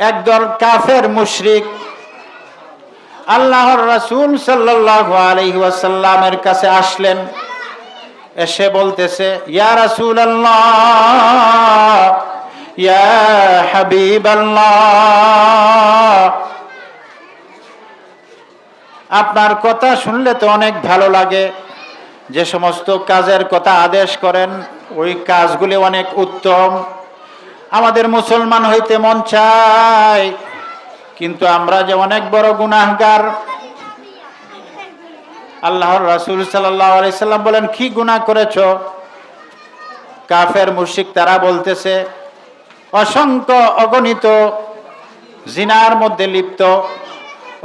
একদল কাফের মুশরিক আল্লাহর রাসূল সাল্লাল্লাহু আলাইহি ওয়াসাল্লামের কাছে আসলেন। এসে বলতেছে, ইয়া রাসূলুল্লাহ, ইয়া হাবিবাল্লাহ, আপনার কথা শুনলে তো অনেক ভালো লাগে। যে সমস্ত কাজের কথা আদেশ করেন ওই কাজগুলি অনেক উত্তম, আমাদের মুসলমান হইতে মন চায়, কিন্তু আমরা যে অনেক বড় গুনাহগার। আল্লাহর রাসূল সাল্লাল্লাহু আলাইহি সাল্লাম বলেন, কি গুনাহ করেছো? কাফের মুশরিক তারা বলতেছে, অসংখ্য অগণিত জিনার মধ্যে লিপ্ত,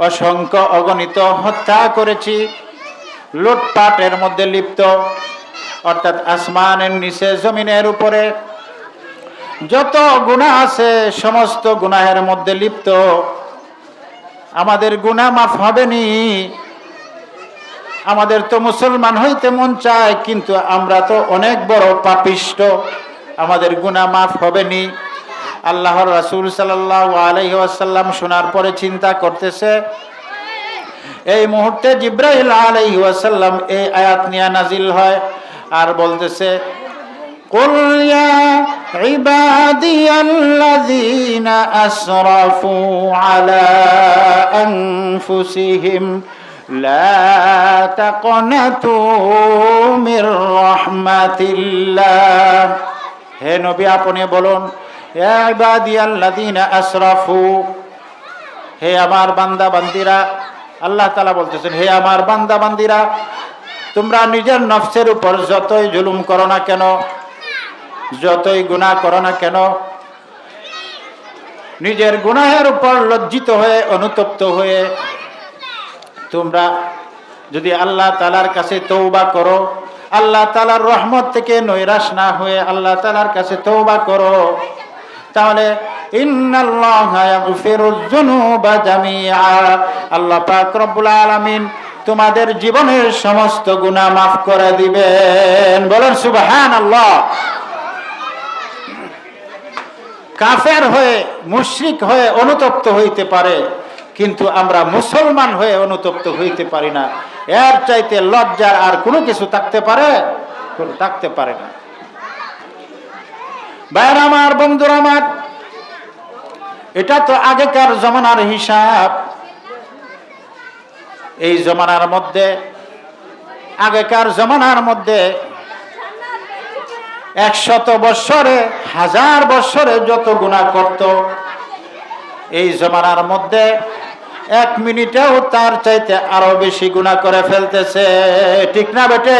অসংখ্য অগণিত হত্যা করেছি, লুটপাটের মধ্যে লিপ্ত, অর্থাৎ আসমানের নিচে জমিনের উপরে যত গুনাহ আছে সমস্ত গুনাহের মধ্যে লিপ্ত। আমাদের গুনাহ মাফ হবে নি? আমাদের তো মুসলমান হইতে মন চায়, কিন্তু আমরা তো অনেক বড় পাপিষ্ট, আমাদের গুনাহ মাফ হবে নি? আল্লাহর রাসূল সাল্লাল্লাহু আলাইহি ওয়াসাল্লাম শোনার পরে চিন্তা করতেছে। এই মুহূর্তে জিবরাইল আলাইহি ওয়াসাল্লাম এই আয়াত নিয়ে নাজিল হয় আর বলতেছে, কুল ইয়া ইবাদিয়াল্লাযীনা আসরাফু আলা আনফুসিহিম লা তাকনাতু মির রাহমাতিল্লাহ। হে নবী, আপনি বলুন, ইয়া ইবাদিয়াল্লাযীনা আসরাফু, হে আমার বান্দা বান্দিরা। আল্লাহ তাআলা বলতেছেন, হে আমার বান্দা বান্দিরা, তোমরা নিজের নফসের উপর যতই জুলুম করো না কেন, যতই গুনাহ করো না কেন, নিজের গুনাহের উপর লজ্জিত হয়ে অনুতপ্ত হয়ে তোমরা যদি আল্লাহ তাআলার কাছে তওবা করো, আল্লাহ তাআলার রহমত থেকে নৈরাশ না হয়ে আল্লাহ তাআলার কাছে তওবা করো, তাহলে ইন্নাল্লাহা ইয়াগফিরুয যুনুবা জামিআ, আল্লাহ পাক রব্বুল আলামিন তোমাদের জীবনের সমস্ত গুনাহ মাফ করে দিবেন। বলেন সুবহানাল্লাহ। কাফের হয়ে মুশরিক হয়ে অনুতপ্ত হইতে পারে, কিন্তু আমরা মুসলমান হয়ে অনুতপ্ত হইতে পারি না। এর চাইতে লজ্জার আর কোনো কিছু থাকতে পারে? থাকতে পারে না। ভাইরা আমার, বন্ধুরা আমার, এটা তো আগেকার জমানার হিসাব। এই জমানার মধ্যে, আগেকার জমানার মধ্যে 100 বৎসরে, 1000 বৎসরে যত গুনাহ করত, এই জমানার মধ্যে 1 মিনিটেও তার চাইতে আরো বেশি গুনাহ করে ফেলতেছে। ঠিক না বেটে?